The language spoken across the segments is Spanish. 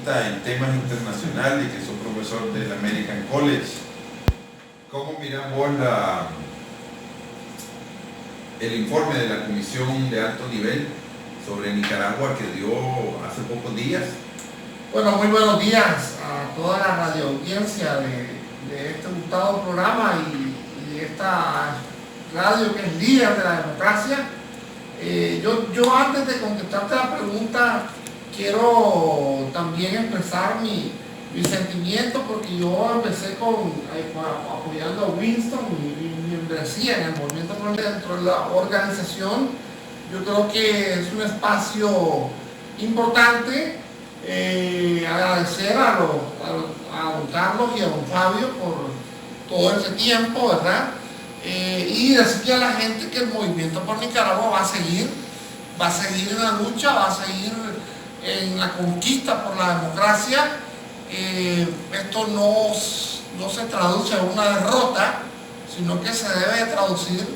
especialista en temas internacionales, que sos profesor del American College. ¿Cómo mirás vos el informe de la Comisión de Alto Nivel sobre Nicaragua que dio hace pocos días? Bueno, muy buenos días a toda la radio audiencia de este gustado programa y esta radio que es líder de la democracia. Yo antes de contestarte la pregunta quiero también expresar mi sentimiento, porque yo empecé apoyando a Winston y mi membresía en el movimiento dentro de la organización. Yo creo que es un espacio importante. Agradecer a don Carlos y a don Fabio por todo ese tiempo, ¿verdad? Y decirle a la gente que el movimiento por Nicaragua va a seguir en la lucha, va a seguir en la conquista por la democracia. Esto no se traduce a una derrota, sino que se debe traducir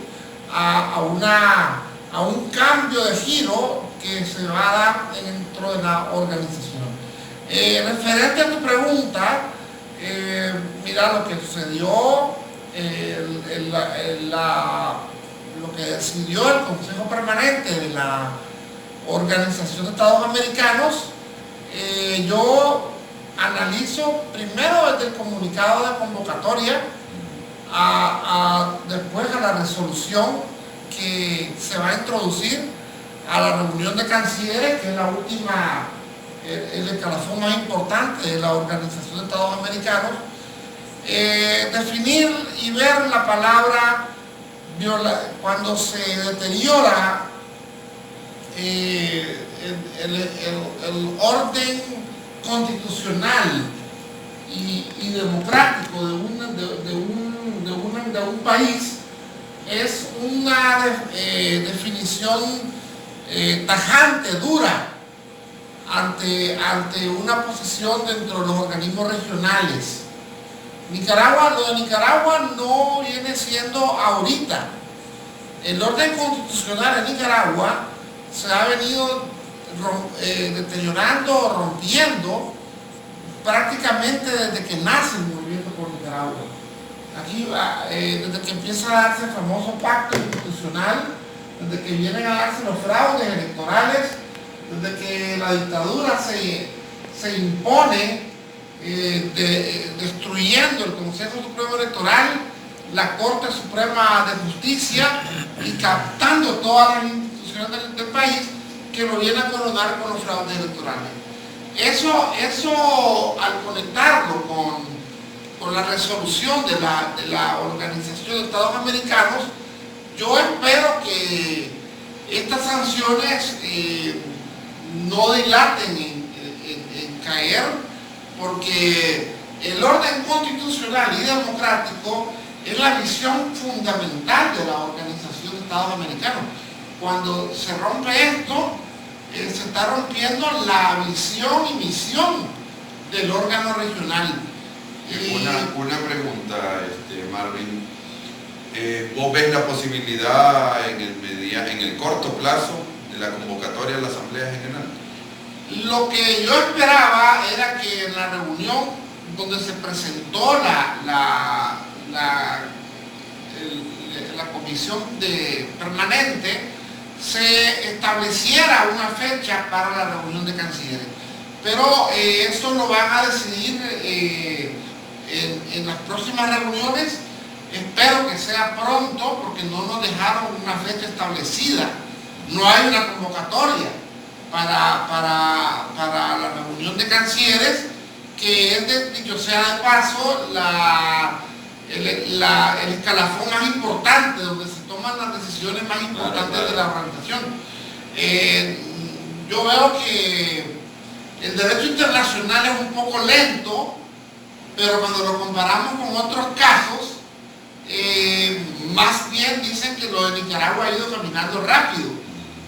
a un cambio de giro que se va a dar dentro de la organización. Referente a tu pregunta, mira lo que sucedió, lo que decidió el Consejo Permanente de la Organización de Estados Americanos. Yo analizo primero desde el comunicado de convocatoria después a la resolución que se va a introducir a la reunión de cancilleres, que es la última, el escalafón más importante de la Organización de Estados Americanos. Definir y ver la palabra cuando se deteriora el orden constitucional y democrático de un país, es una definición tajante, dura, ante una posición dentro de los organismos regionales. Lo de Nicaragua no viene siendo ahorita. El orden constitucional en Nicaragua se ha venido deteriorando, rompiendo prácticamente desde que nace el movimiento por Nicaragua. Aquí, desde que empieza a darse el famoso pacto institucional, desde que vienen a darse los fraudes electorales, desde que la dictadura se impone, destruyendo el Consejo Supremo Electoral, la Corte Suprema de Justicia, y captando todas las instituciones del país, que lo vienen a coronar con los fraudes electorales. Eso al conectarlo con la resolución de la Organización de Estados Americanos, yo espero que estas sanciones no dilaten en caer, porque el orden constitucional y democrático es la visión fundamental de la Organización de Estados Americanos. Cuando se rompe esto, se está rompiendo la visión y misión del órgano regional. Una pregunta, Marvin. ¿Vos ves la posibilidad en el corto plazo de la convocatoria de la Asamblea General? Lo que yo esperaba era que en la reunión donde se presentó la comisión permanente, se estableciera una fecha para la reunión de cancilleres. Pero esto lo van a decidir en las próximas reuniones. Espero que sea pronto, porque no nos dejaron una fecha establecida. No hay una convocatoria para la reunión de cancilleres, que es, dicho sea de paso, el escalafón más importante, donde se toman las decisiones más importantes de la organización. Yo veo que el derecho internacional es un poco lento, pero cuando lo comparamos con otros casos, más bien dicen que lo de Nicaragua ha ido caminando rápido.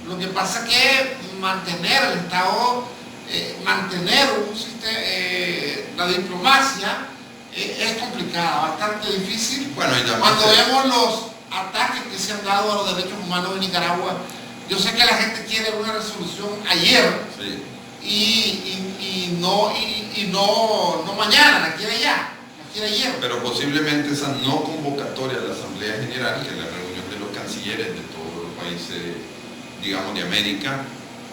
Lo que pasa es que mantener el Estado, mantener la diplomacia es complicada, bastante difícil. Bueno, cuando vemos los ataques que se han dado a los derechos humanos en Nicaragua, yo sé que la gente quiere una resolución ayer, sí, y no mañana, la quiere ya, la quiere ayer. Pero posiblemente esa no convocatoria a la Asamblea General, que es la reunión de los cancilleres de todos los países, digamos, de América,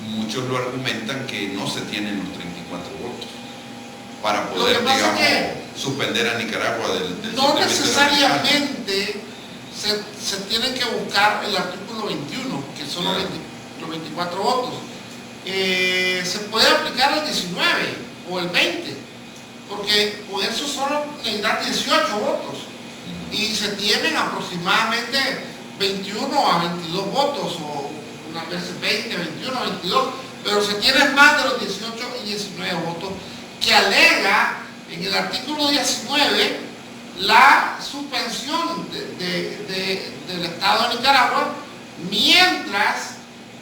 muchos lo argumentan que no se tienen los 34 votos para poder, digamos, suspender a Nicaragua del no necesariamente se tiene que buscar el artículo 21, que son los 24 votos. Se puede aplicar el 19 o el 20, porque por eso solo necesitan 18 votos y se tienen aproximadamente 21 a 22 votos, o unas veces 20, 21, 22, pero se tienen más de los 18 y 19 votos, que alega en el artículo 19 la suspensión del Estado de Nicaragua mientras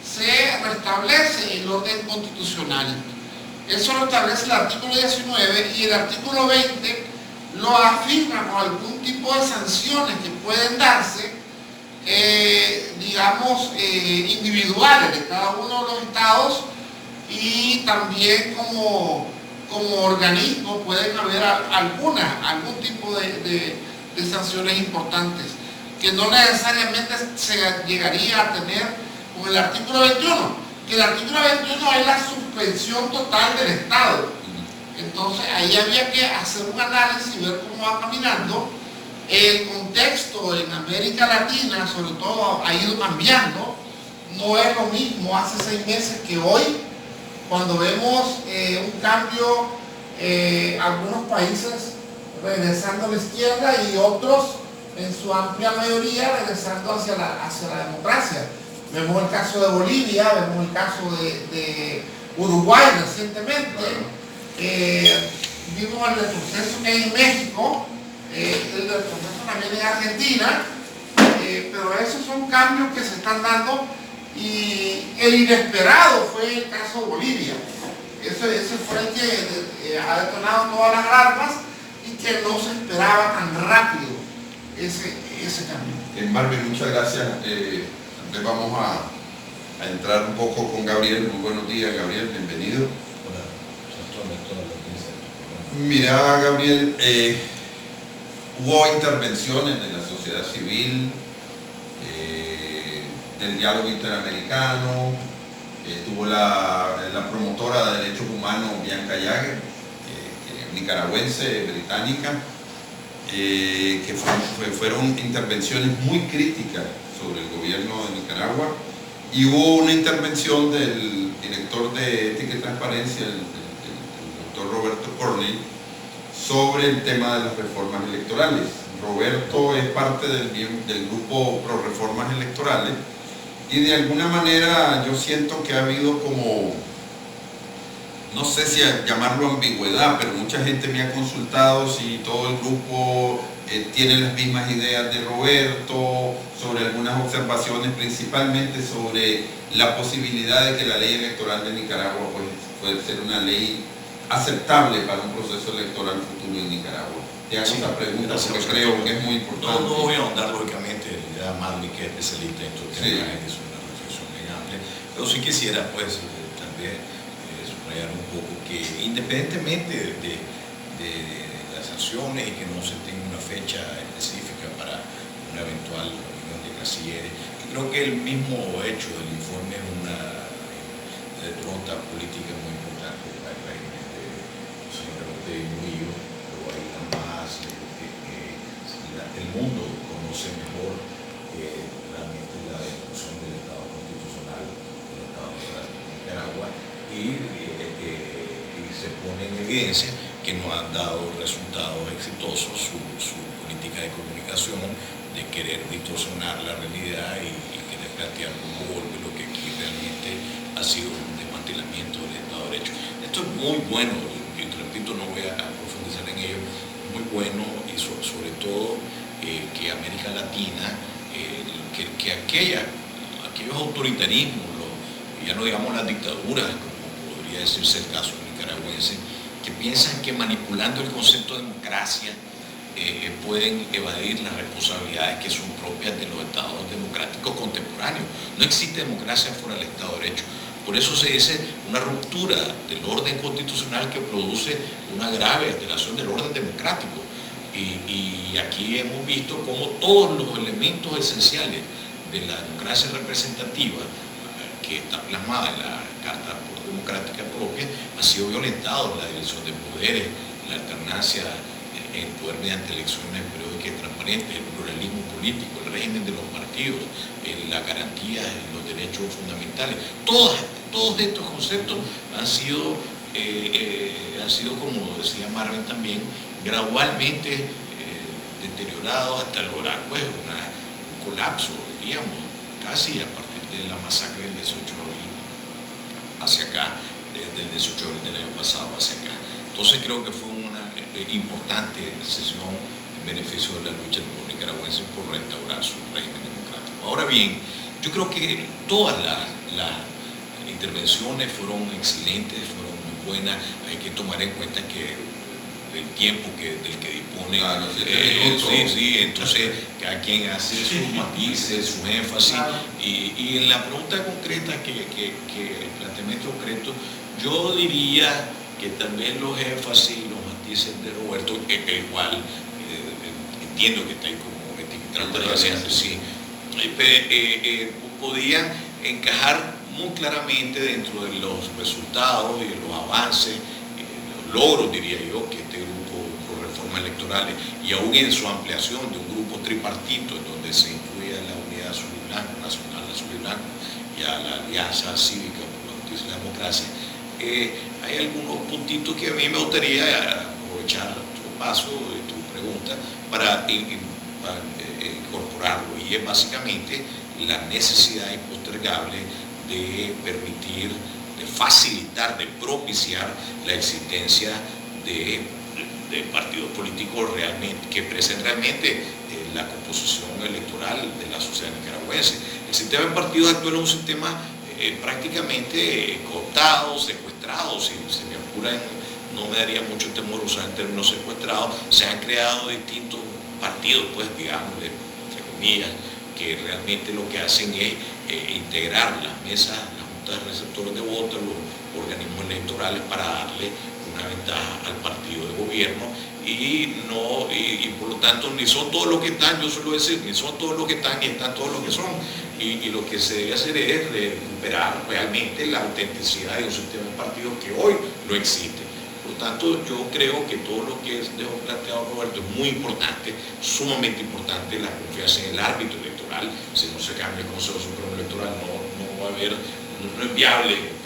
se restablece el orden constitucional. Eso lo establece el artículo 19 y el artículo 20 lo afirma con algún tipo de sanciones que pueden darse, digamos, individuales de cada uno de los estados, y también como organismo pueden haber algún tipo de sanciones importantes que no necesariamente se llegaría a tener con el artículo 21, que el artículo 21 es la suspensión total del Estado. Entonces ahí había que hacer un análisis y ver cómo va caminando. El contexto en América Latina, sobre todo, ha ido cambiando. No es lo mismo hace 6 meses que hoy, cuando vemos un cambio, algunos países regresando a la izquierda y otros, en su amplia mayoría, regresando hacia la democracia. Vemos el caso de Bolivia, vemos el caso de Uruguay recientemente, vimos el retroceso que hay en México, el retroceso también en Argentina, pero esos son cambios que se están dando, y el inesperado fue el caso de Bolivia. Ese fue el que ha detonado todas las alarmas y que no se esperaba tan rápido ese cambio. Marvin, muchas gracias. Vamos a entrar un poco con Gabriel. Muy buenos días, Gabriel, bienvenido. Hola. Mira, Gabriel, hubo intervenciones de la sociedad civil, del diálogo interamericano, estuvo la promotora de derechos humanos Bianca Jagger, nicaragüense, británica, que fueron intervenciones muy críticas sobre el gobierno de Nicaragua, y hubo una intervención del director de Ética y Transparencia, el doctor Roberto Cornell, sobre el tema de las reformas electorales. Roberto es parte del grupo Pro Reformas Electorales, y de alguna manera yo siento que ha habido como, no sé si llamarlo ambigüedad, pero mucha gente me ha consultado si todo el grupo tiene las mismas ideas de Roberto, sobre algunas observaciones, principalmente sobre la posibilidad de que la ley electoral de Nicaragua puede ser una ley aceptable para un proceso electoral futuro en Nicaragua. Te hago esta pregunta porque creo que es muy importante. No voy a ahondar, lógicamente, ya Marvin, que es especialista en estos temas, es una reflexión bien amplia, pero sí quisiera, pues, también subrayar un poco que independientemente de las sanciones y que no se tenga una fecha específica para una eventual reunión de cancilleres, creo que el mismo hecho del informe es una derrota política muy importante para el régimen del señor Ortega y Murillo. Pero hay una más el mundo conoce mejor realmente la destrucción del Estado constitucional del Estado de Nicaragua, y se pone en evidencia que no han dado resultados exitosos su política de comunicación, de querer distorsionar la realidad y querer plantear un golpe, lo que aquí realmente ha sido un desmantelamiento del Estado de Derecho. Esto es muy bueno, y te repito, no voy a profundizar en ello, muy bueno, y sobre todo que América Latina, que aquellos autoritarismos, ya no digamos las dictaduras, como podría decirse el caso nicaragüense, que piensan que manipulando el concepto de democracia pueden evadir las responsabilidades que son propias de los estados democráticos contemporáneos. No existe democracia fuera del Estado de Derecho. Por eso se dice una ruptura del orden constitucional que produce una grave alteración del orden democrático. Y aquí hemos visto cómo todos los elementos esenciales de la democracia representativa, que está plasmada en la Carta Democrática Propia, ha sido violentado: la división de poderes, la alternancia en el poder mediante elecciones periódicas y transparentes, el pluralismo político, el régimen de los partidos, la garantía de los derechos fundamentales. Todos estos conceptos han sido, como decía Marvin también, gradualmente deteriorados hasta lograr pues un colapso, diríamos, casi a partir de la masacre del 18 de abril hacia acá, desde el 18 de abril del año pasado hacia acá. Entonces creo que fue una importante sesión en beneficio de la lucha del pueblo nicaragüense por restaurar su régimen democrático. Ahora bien, yo creo que todas las intervenciones fueron excelentes, fueron muy buenas. Hay que tomar en cuenta que el tiempo del que dispone, entonces cada quien hace sus matices, su énfasis, y en la pregunta concreta que el planteamiento concreto, yo diría que también los énfasis y los matices de Roberto, el cual entiendo que está ahí como transparencia, sí, podían encajar muy claramente dentro de los resultados y de los avances, los logros, diría yo, que este grupo por reformas electorales, y aún en su ampliación de un grupo tripartito en donde se incluye a la Unidad Azul y Blanco, Nacional Azul y Blanco, y a la Alianza Cívica por la Justicia y la Democracia. Hay algunos puntitos que a mí me gustaría aprovechar tu paso de tu pregunta para incorporarlo, y es básicamente la necesidad impostergable de permitir, de facilitar, de propiciar la existencia de partidos políticos realmente, que expresen realmente la composición electoral de la sociedad nicaragüense. El sistema de partidos actual es un sistema prácticamente cooptado, secuestrado, si se me apura, no me daría mucho temor usar el término secuestrado. Se han creado distintos partidos, pues digamos, entre comillas, que realmente lo que hacen es integrar las mesas, las juntas de receptores de votos, los organismos electorales, para darle una ventaja al partido de gobierno, y por lo tanto ni son todos los que están, yo suelo decir, ni son todos los que están, ni están todos los que son, y lo que se debe hacer es recuperar realmente la autenticidad de un sistema de partidos que hoy no existe. Por lo tanto, yo creo que todo lo que dejó planteado Roberto es muy importante, sumamente importante, la confianza en el árbitro electoral. Si no se cambia el Consejo Supremo Electoral, no va a haber, no es viable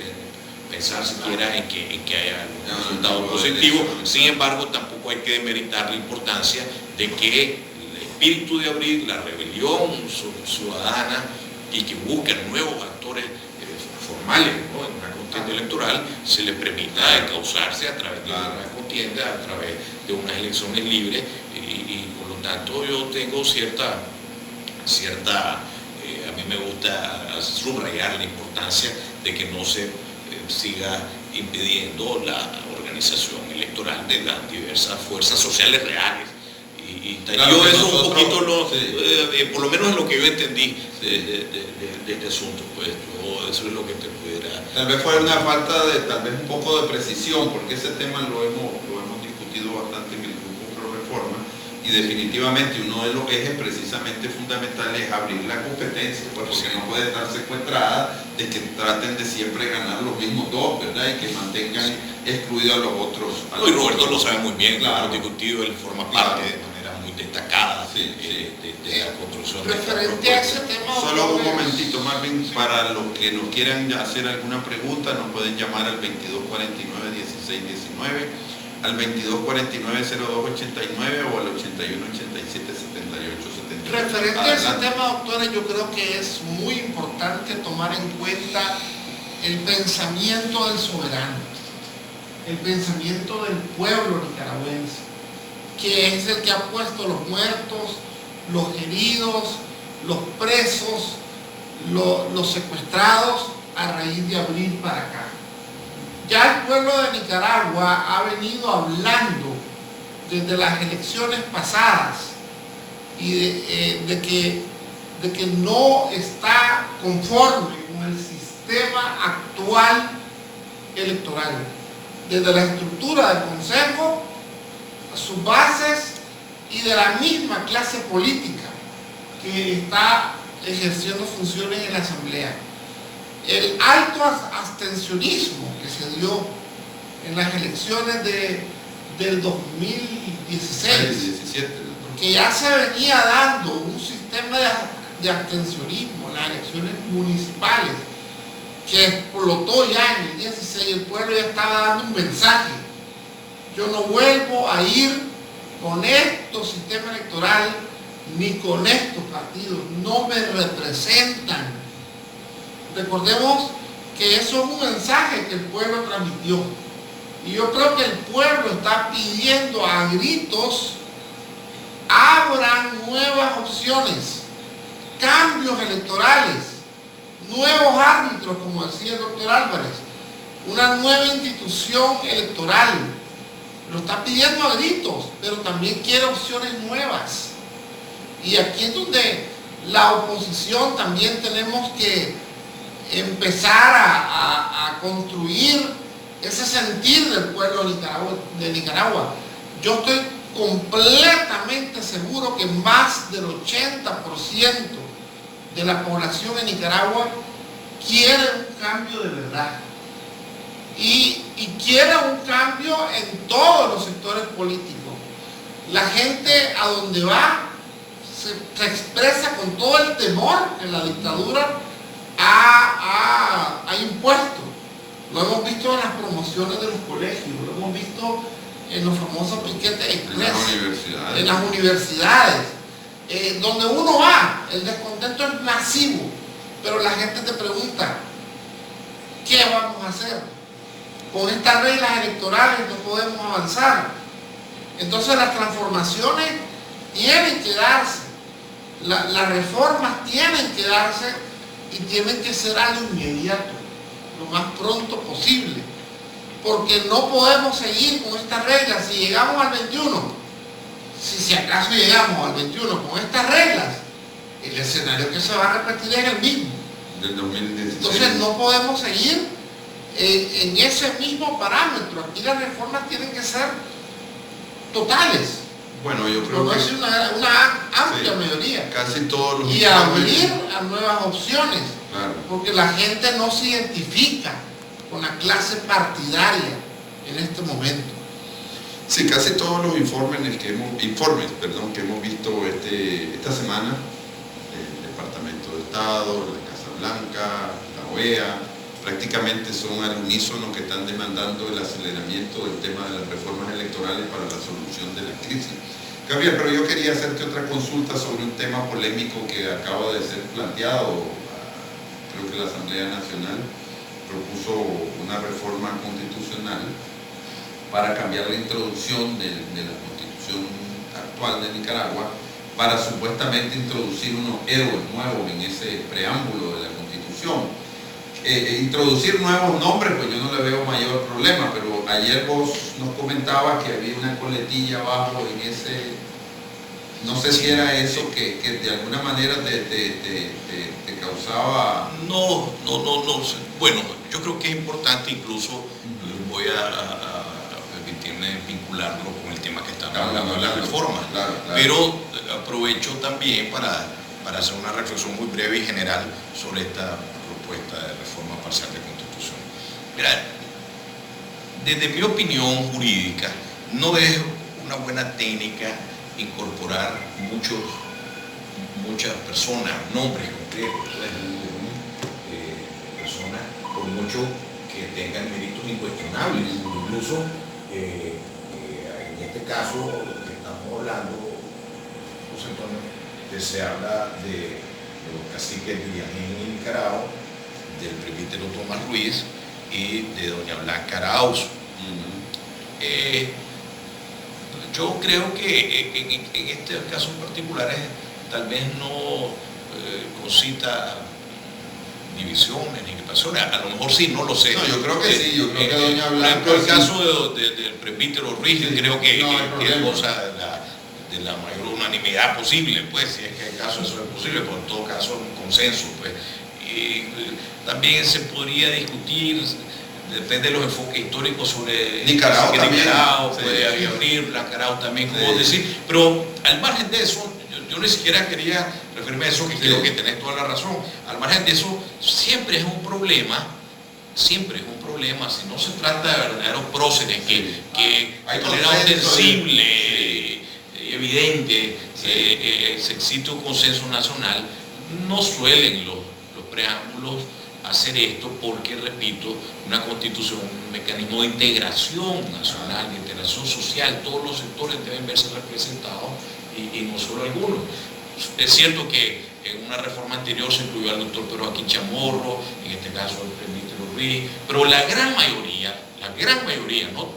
pensar siquiera en que haya algún resultado positivo. Sin embargo, tampoco hay que demeritar la importancia de que el espíritu de abril, la rebelión ciudadana, y que buscan nuevos actores formales, ¿no?, en una contienda electoral, se les permita encauzarse a través de una contienda, a través de unas elecciones libres, y por lo tanto yo tengo cierta a mí me gusta subrayar la importancia de que no se siga impidiendo la organización electoral de las diversas fuerzas sociales reales. Claro, yo eso un poquito, por lo menos en lo que yo entendí de este asunto, pues eso es lo que te pudiera... Tal vez fue una falta de, tal vez un poco de precisión, porque ese tema lo hemos discutido bastante en el grupo Pro Reforma, y definitivamente uno de los ejes precisamente fundamentales es abrir la competencia, pues, porque no puede estar secuestrada de que traten de siempre ganar los mismos dos, ¿verdad? Y que mantengan excluidos a los otros. Y Roberto lo sabe muy bien, claro, lo hemos discutido, él forma parte de manera muy destacada de la construcción referente a ese tema. Solo un momentito, Marvin, para los que nos quieran hacer alguna pregunta, nos pueden llamar al 2249-1619, al 2249-0289 o al 8187-7878. Referente a ese tema, doctora, yo creo que es muy importante tomar en cuenta el pensamiento del soberano, el pensamiento del pueblo nicaragüense, que es el que ha puesto los muertos, los heridos, los presos, los secuestrados a raíz de abril para acá. Ya el pueblo de Nicaragua ha venido hablando desde las elecciones pasadas y de que no está conforme con el sistema actual actual electoral, desde la estructura del Consejo, sus bases y de la misma clase política que está ejerciendo funciones en la Asamblea. El alto abstencionismo que se dio en las elecciones del 2016, 17, que ya se venía dando un sistema de abstencionismo en las elecciones municipales, que explotó ya en el 16, el pueblo ya estaba dando un mensaje: yo no vuelvo a ir con este sistema electoral ni con estos partidos, no me representan. Recordemos que eso es un mensaje que el pueblo transmitió, y yo creo que el pueblo está pidiendo a gritos: abran nuevas opciones, cambios electorales, nuevos árbitros, como decía el doctor Álvarez, una nueva institución electoral. Lo está pidiendo a gritos, pero también quiere opciones nuevas. Y aquí es donde la oposición también tenemos que empezar a construir ese sentir del pueblo de Nicaragua. Yo estoy completamente seguro que más del 80% de la población en Nicaragua quiere un cambio de verdad. Y quiere un cambio en todos los sectores políticos. La gente a donde va se expresa con todo el temor que la dictadura ha impuesto. Lo hemos visto en las promociones de los colegios, lo hemos visto en los famosos piquetes express, en las universidades, donde uno va, el descontento es masivo, pero la gente te pregunta: ¿qué vamos a hacer? Con estas reglas electorales no podemos avanzar. Entonces las transformaciones tienen que darse, las reformas tienen que darse, y tienen que ser algo inmediato, lo más pronto posible, porque no podemos seguir con estas reglas. Si llegamos al 21, si acaso llegamos al 21 con estas reglas, el escenario que se va a repetir es el mismo, del 2016. Entonces no podemos seguir en ese mismo parámetro. Aquí las reformas tienen que ser totales. Bueno, yo creo no que es una amplia mayoría. Casi todos los Y abrir a nuevas opciones. Claro. Porque la gente no se identifica con la clase partidaria en este momento. Sí, casi todos los informes que hemos visto esta semana, el Departamento de Estado, la Casa Blanca, la OEA, prácticamente son al unísono que están demandando el aceleramiento del tema de las reformas electorales para la solución de la crisis. Gabriel, pero yo quería hacerte otra consulta sobre un tema polémico que acaba de ser planteado. Creo que la Asamblea Nacional propuso una reforma constitucional para cambiar la introducción de la Constitución actual de Nicaragua, para supuestamente introducir unos héroes nuevos en ese preámbulo de la Constitución. Introducir nuevos nombres, pues yo no le veo mayor problema, pero ayer vos nos comentabas que había una coletilla abajo en ese, no sé si era eso que de alguna manera te causaba... No, bueno, yo creo que es importante, incluso voy a permitirme vincularlo con el tema que estamos hablando de la reforma, claro. Pero aprovecho también para hacer una reflexión muy breve y general sobre esta propuesta de reforma parcial de Constitución. Mira, desde mi opinión jurídica, no es una buena técnica incorporar muchas personas, nombres concretos, personas por mucho que tengan méritos incuestionables. Incluso en este caso que estamos hablando, José Antonio, que se habla de los caciques de Villajín y Nicaragua, del presbítero Tomás Ruiz y de doña Blanca Arauz. Yo creo que en este caso en particular tal vez no concita divisiones ni pasiones, a lo mejor sí, no lo sé. No, yo creo que sí, yo creo que doña Blanca... Por ejemplo, el caso del presbítero Ruiz, sí, creo que es cosa de la mayor unanimidad posible, pues, si es que el caso eso es posible, pero en todo caso un consenso, pues. también se podría discutir, depende de los enfoques históricos sobre Nicaragua también. Nicaragua Sí. puede abrir, Blancarao también, como Sí. decir, pero al margen de eso, yo ni siquiera quería referirme a eso, que Sí. creo que tenés toda la razón. Al margen de eso, siempre es un problema, si no se trata de verdaderos próceres que Hay de manera consenso, ostensible, evidente, se existe un consenso nacional, no suelen los preámbulos hacer esto porque, repito, una constitución, un mecanismo de integración nacional, de integración social, todos los sectores deben verse representados y no solo algunos. Es cierto que en una reforma anterior se incluyó al doctor Pedro Joaquín Chamorro, en este caso el presbítero Ruiz, pero la gran mayoría,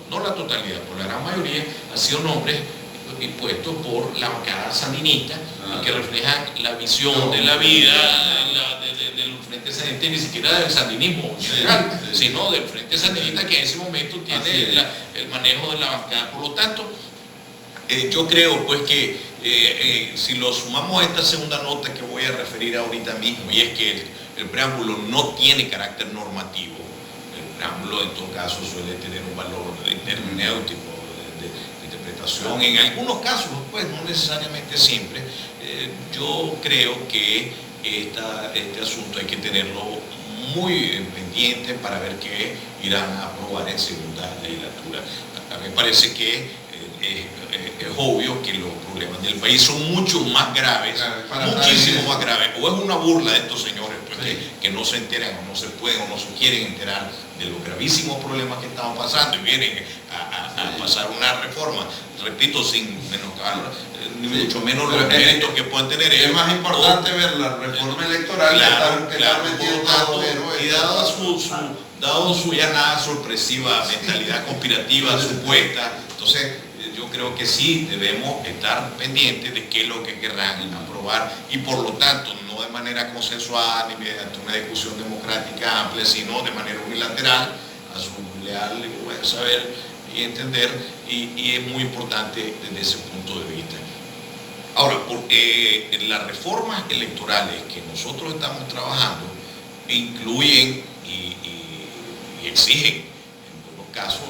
no la totalidad, pero la gran mayoría han sido nombres impuestos por la bancada sandinista y que reflejan la visión de la vida del Frente Sandinista, y ni siquiera del sandinismo general, sino del Frente Sandinista, que en ese momento tiene el manejo de la bancada. Por lo tanto, yo creo pues que si lo sumamos a esta segunda nota que voy a referir ahorita mismo, y es que el preámbulo no tiene carácter normativo, el preámbulo en todo caso suele tener un valor hermenéutico de interpretación, en algunos casos, pues no necesariamente siempre. Yo creo que este asunto hay que tenerlo muy pendiente para ver qué irán a aprobar en segunda legislatura. A mí me parece que es obvio que los problemas del país son mucho más graves, muchísimo más graves, o es una burla de estos señores pues, que no se enteran o no se pueden o no se quieren enterar de los gravísimos problemas que estamos pasando y vienen a pasar una reforma, repito, sin menoscabar ni mucho menos los méritos que pueden tener ellos. Es más importante ver la reforma electoral que estar metiendo y dado su ya nada sorpresiva mentalidad conspirativa supuesta, entonces yo creo que sí debemos estar pendientes de qué es lo que querrán aprobar y por lo tanto no de manera consensuada ni mediante una discusión democrática amplia, sino de manera unilateral, a su leal saber y entender, y es muy importante desde ese punto de vista. Ahora, las reformas electorales que nosotros estamos trabajando incluyen y exigen, en algunos casos,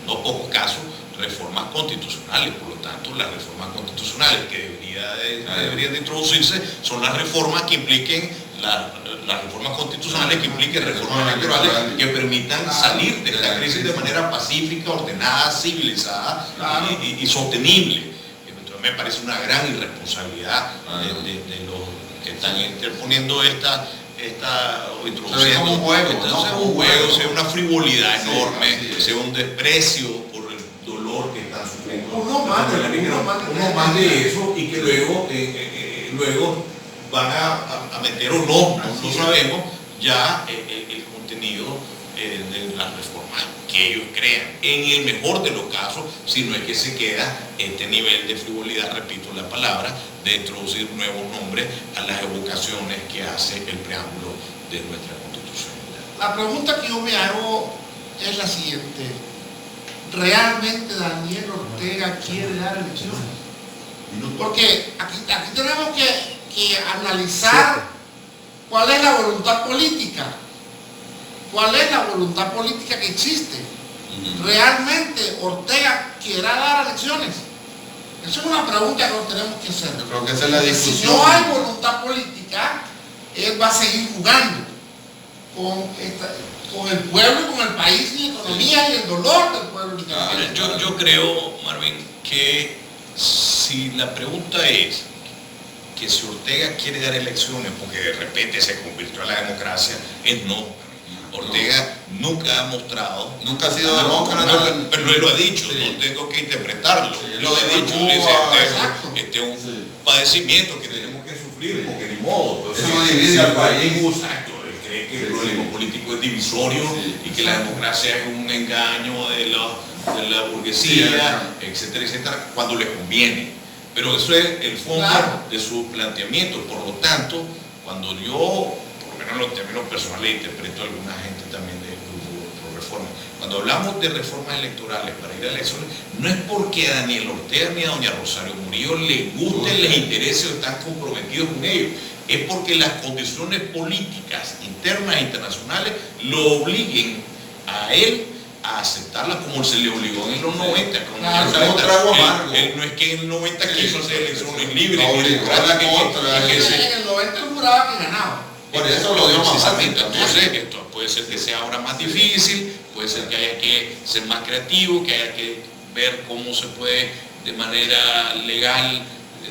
no pocos casos, reformas constitucionales. Por lo tanto, las reformas constitucionales que deberían de introducirse son las reformas que impliquen las reformas constitucionales que impliquen reformas electorales que permitan salir de esta crisis de manera pacífica, ordenada, civilizada y sostenible. Entonces me parece una gran irresponsabilidad de los que están interponiendo o introduciendo un juego, un juego, sea una frivolidad enorme, sea un desprecio por el dolor que están sufriendo. Uno más de eso, y que luego van a meter o no sabemos, ya el contenido de las reformas que ellos crean, en el mejor de los casos, si no es que se queda este nivel de frivolidad, repito la palabra, de introducir nuevos nombres a las evocaciones que hace el preámbulo de nuestra Constitución. La pregunta que yo me hago es la siguiente: ¿realmente Daniel Ortega quiere dar elecciones? Porque aquí tenemos que analizar cuál es la voluntad política. ¿Cuál es la voluntad política que existe? ¿Realmente Ortega quiera dar elecciones? Esa es una pregunta que nos tenemos que hacer. Yo creo que esa es la discusión. Si no hay voluntad política, él va a seguir jugando con el pueblo, con el país y la economía y el dolor del pueblo. Yo creo, Marvin, que si la pregunta es que si Ortega quiere dar elecciones porque de repente se convirtió a la democracia, es no. Ortega nunca ha mostrado, nunca ha sido demócrata, pero él lo ha dicho, no tengo que interpretarlo, lo ha dicho, este es un padecimiento que tenemos que sufrir porque ni modo, eso divide al país. Exacto, él cree que el pluralismo político es divisorio y que la democracia es un engaño de la burguesía, etcétera, etcétera, cuando le conviene. Pero eso es el fondo de su planteamiento. Por lo tanto, cuando yo, por lo menos en los términos personales, interpreto a alguna gente también de grupo pro reforma, cuando hablamos de reformas electorales para ir a elecciones, no es porque a Daniel Ortega ni a doña Rosario Murillo les gusten, les interese o están comprometidos con ellos. es porque las condiciones políticas internas e internacionales lo obliguen a él a aceptarla como se le obligó en los 90. Él no es que en el 90 quiso hacer elecciones libres ni democráticas. En el 90 él juraba que ganaba. Por eso lo dio más fácil. Entonces, esto puede ser que sea ahora más difícil, puede ser que haya que ser más creativo, que haya que ver cómo se puede de manera legal,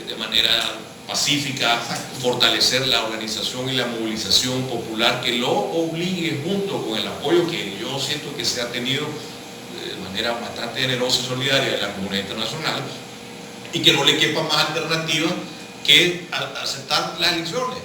de manera pacífica, fortalecer la organización y la movilización popular que lo obligue, junto con el apoyo que yo siento que se ha tenido de manera bastante generosa y solidaria de la comunidad internacional, y que no le quepa más alternativa que aceptar las elecciones.